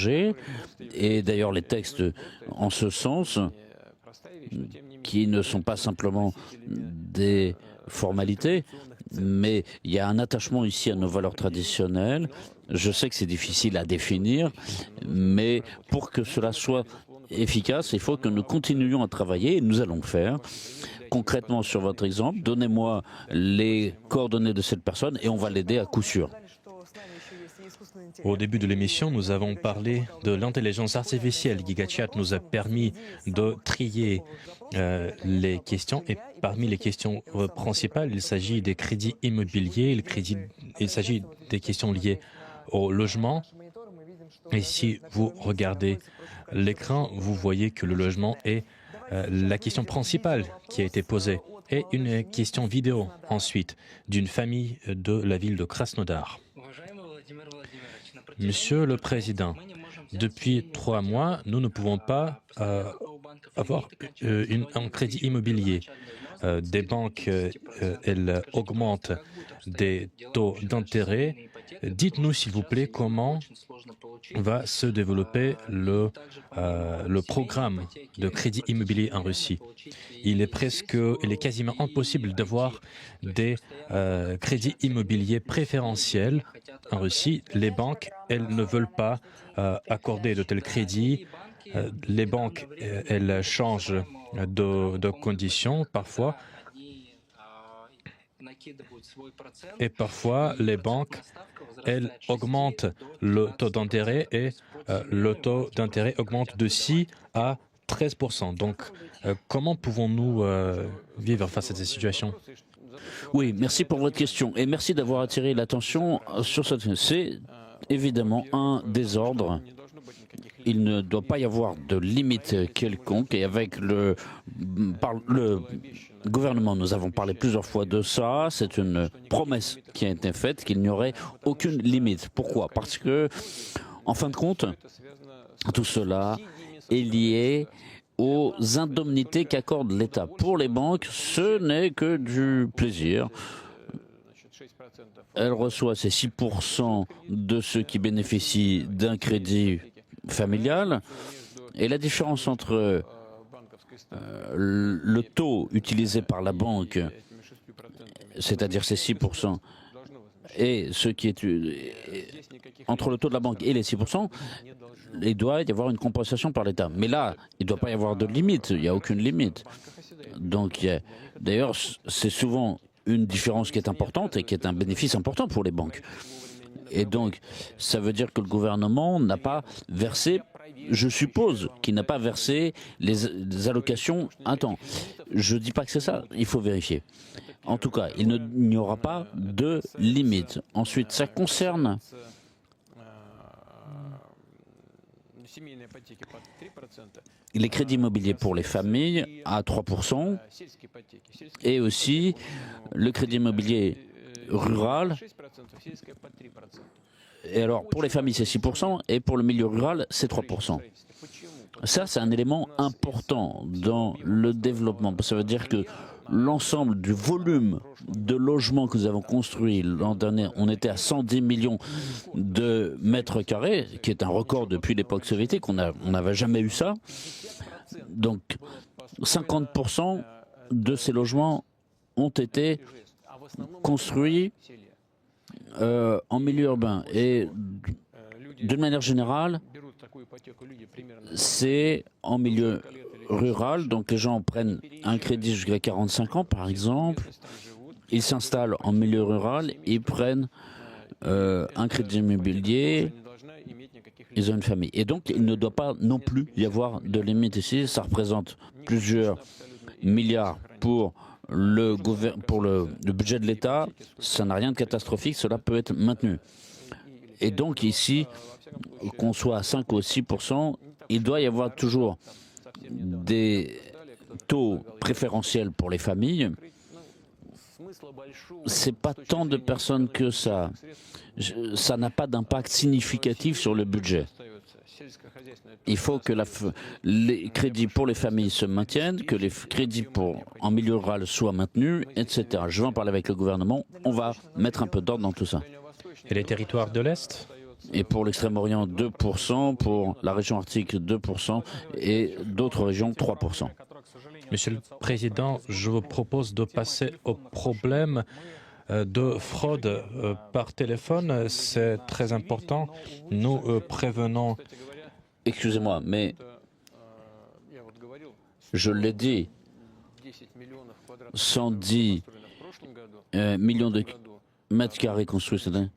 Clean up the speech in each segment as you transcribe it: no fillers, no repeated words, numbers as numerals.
changer. Et d'ailleurs, les textes en ce sens, qui ne sont pas simplement des formalités, mais il y a un attachement ici à nos valeurs traditionnelles. Je sais que c'est difficile à définir, mais pour que cela soit efficace, il faut que nous continuions à travailler, et nous allons le faire. Concrètement, sur votre exemple, donnez-moi les coordonnées de cette personne et on va l'aider à coup sûr. Au début de l'émission, nous avons parlé de l'intelligence artificielle. GigaChat nous a permis de trier les questions et parmi les questions principales, il s'agit des crédits immobiliers, il s'agit des questions liées au logement. Et si vous regardez l'écran, vous voyez que le logement est la question principale qui a été posée. Et une question vidéo ensuite d'une famille de la ville de Krasnodar. Monsieur le Président, depuis 3 mois, nous ne pouvons pas avoir un crédit immobilier. Des banques, elles augmentent des taux d'intérêt. Dites-nous, s'il vous plaît, comment va se développer le programme de crédit immobilier en Russie. Il est quasiment impossible d'avoir des crédits immobiliers préférentiels en Russie. Les banques, elles ne veulent pas accorder de tels crédits. Les banques, elles changent de conditions parfois. Et parfois, les banques, elles augmentent le taux d'intérêt et le taux d'intérêt augmente de 6 à 13%. Donc, comment pouvons-nous vivre face à cette situation? Oui, merci pour votre question et merci d'avoir attiré l'attention sur cette... C'est évidemment un désordre. Il ne doit pas y avoir de limite quelconque et avec le gouvernement, nous avons parlé plusieurs fois de ça. C'est une promesse qui a été faite qu'il n'y aurait aucune limite. Pourquoi? Parce que, en fin de compte, tout cela est lié aux indemnités qu'accorde l'État. Pour les banques, ce n'est que du plaisir. Elle reçoit ces 6% de ceux qui bénéficient d'un crédit familial. Et la différence entre le taux utilisé par la banque, c'est-à-dire ces 6%, et ce qui est entre le taux de la banque et les 6%, il doit y avoir une compensation par l'État. Mais là, il ne doit pas y avoir de limite, il n'y a aucune limite. Donc, d'ailleurs, c'est souvent une différence qui est importante et qui est un bénéfice important pour les banques. Et donc, ça veut dire que le gouvernement n'a pas versé, je suppose qu'il n'a pas versé les allocations à temps. Je ne dis pas que c'est ça, il faut vérifier. En tout cas, il n'y aura pas de limite. Ensuite, ça concerne les crédits immobiliers pour les familles à 3% et aussi le crédit immobilier rural. Et alors, pour les familles, c'est 6% et pour le milieu rural, c'est 3%. Ça, c'est un élément important dans le développement. Ça veut dire que l'ensemble du volume de logements que nous avons construits l'an dernier, on était à 110 millions de mètres carrés, qui est un record depuis l'époque soviétique. On n'avait jamais eu ça. Donc, 50% de ces logements ont été construits en milieu urbain. Et d'une manière générale, c'est en milieu rural. Donc les gens prennent un crédit jusqu'à 45 ans, par exemple. Ils s'installent en milieu rural, ils prennent un crédit immobilier, ils ont une famille. Et donc, il ne doit pas non plus y avoir de limite ici. Ça représente plusieurs milliards pour le budget de l'État. Ça n'a rien de catastrophique, cela peut être maintenu. Et donc ici, qu'on soit à 5 ou 6%, il doit y avoir toujours des taux préférentiels pour les familles. C'est pas tant de personnes que ça. Ça n'a pas d'impact significatif sur le budget. Il faut que les crédits pour les familles se maintiennent, que les crédits en milieu rural soient maintenus, etc. Je vais en parler avec le gouvernement. On va mettre un peu d'ordre dans tout ça. Et les territoires de l'Est? et pour l'Extrême-Orient 2%, pour la région arctique 2% et d'autres régions 3%. Monsieur le Président, je vous propose de passer au problème de fraude par téléphone. C'est très important. Nous prévenons. Excusez-moi, mais je l'ai dit, 110 millions de mètres carrés construits cette année.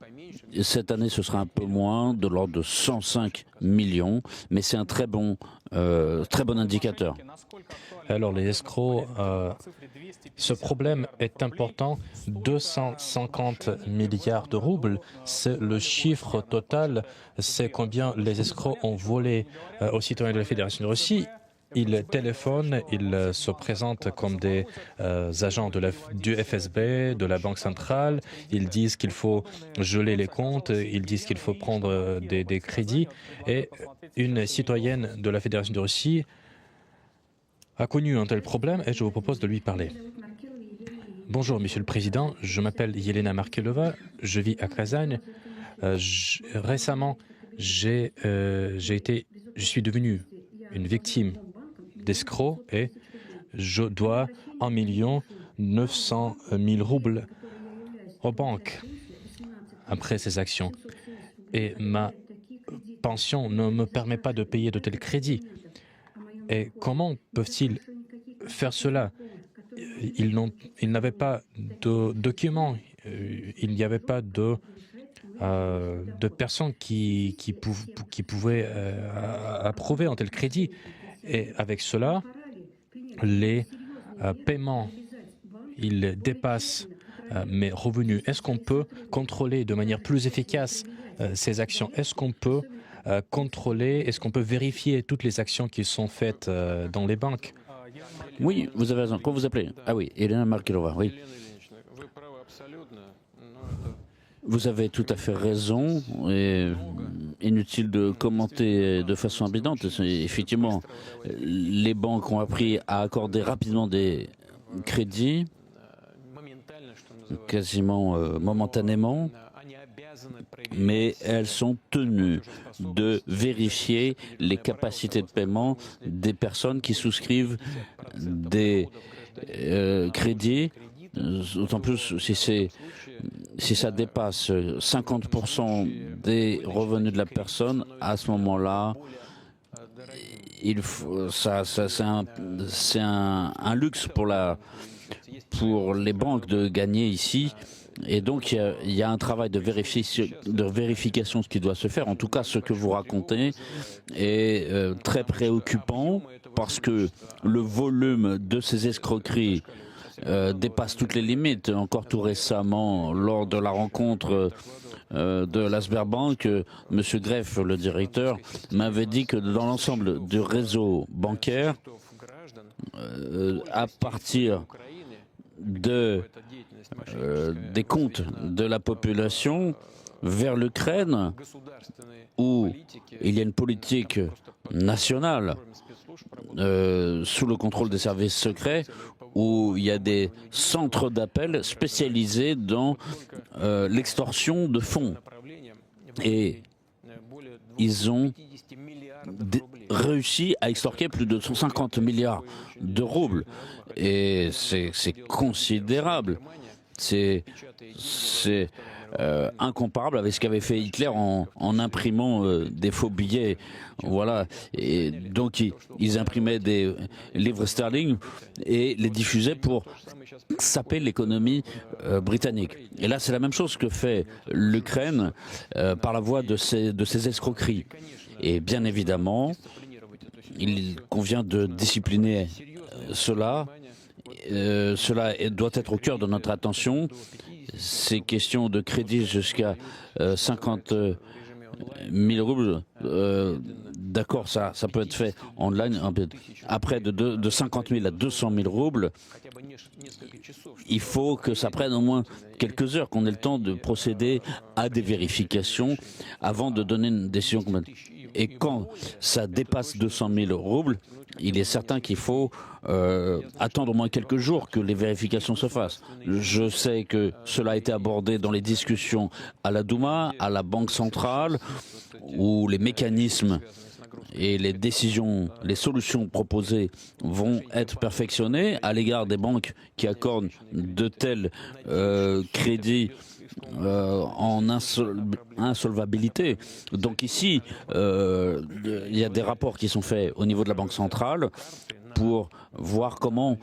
Cette année, ce sera un peu moins, de l'ordre de 105 millions, mais c'est un très bon indicateur. Alors les escrocs, ce problème est important. 250 milliards de roubles, c'est le chiffre total, c'est combien les escrocs ont volé aux citoyens de la Fédération de Russie. Ils téléphonent, ils se présentent comme des agents du FSB, de la Banque centrale. Ils disent qu'il faut geler les comptes, ils disent qu'il faut prendre des crédits. Et une citoyenne de la Fédération de Russie a connu un tel problème et je vous propose de lui parler. Bonjour, Monsieur le Président. Je m'appelle Yelena Markelova. Je vis à Kazan. Récemment, je suis devenu une victime d'escrocs et je dois 1 900 000 roubles aux banques après ces actions. Et ma pension ne me permet pas de payer de tels crédits. Et comment peuvent-ils faire cela? Ils n'avaient pas de documents, il n'y avait pas de personnes qui pouvaient approuver un tel crédit. Et avec cela, les paiements, ils dépassent mes revenus. Est-ce qu'on peut contrôler de manière plus efficace ces actions? Est-ce qu'on peut contrôler, est-ce qu'on peut vérifier toutes les actions qui sont faites dans les banques? Oui, vous avez raison. Comment vous appelez? Ah oui, Elena Markelova, oui. Vous avez tout à fait raison, et inutile de commenter de façon évidente. Effectivement, les banques ont appris à accorder rapidement des crédits, quasiment momentanément, mais elles sont tenues de vérifier les capacités de paiement des personnes qui souscrivent des crédits, d'autant plus si ça dépasse 50% des revenus de la personne. À ce moment-là, c'est un luxe pour les banques de gagner ici. Et donc, il y a un travail de vérification qui doit se faire. En tout cas, ce que vous racontez est très préoccupant parce que le volume de ces escroqueries dépasse toutes les limites. Encore tout récemment, lors de la rencontre de la Sberbank, M. Greff, le directeur, m'avait dit que dans l'ensemble du réseau bancaire, à partir des comptes de la population vers l'Ukraine, où il y a une politique nationale sous le contrôle des services secrets, où il y a des centres d'appel spécialisés dans l'extorsion de fonds. Et ils ont réussi à extorquer plus de 150 milliards de roubles. Et c'est considérable. C'est incomparable avec ce qu'avait fait Hitler en imprimant des faux billets. Voilà. Et donc ils imprimaient des livres sterling et les diffusaient pour saper l'économie britannique. Et là, c'est la même chose que fait l'Ukraine par la voie de ces escroqueries. Et bien évidemment, il convient de discipliner cela. Cela doit être au cœur de notre attention. Ces questions de crédit jusqu'à 50 000 roubles, d'accord, ça peut être fait online. Après, de 50 000 à 200 000 roubles, il faut que ça prenne au moins quelques heures, qu'on ait le temps de procéder à des vérifications avant de donner une décision complète. Et quand ça dépasse 200 000 roubles, il est certain qu'il faut attendre au moins quelques jours que les vérifications se fassent. Je sais que cela a été abordé dans les discussions à la Douma, à la Banque centrale, où les mécanismes et les décisions, les solutions proposées vont être perfectionnées à l'égard des banques qui accordent de tels crédits en insolvabilité. Donc ici, il y a des rapports qui sont faits au niveau de la Banque centrale pour voir comment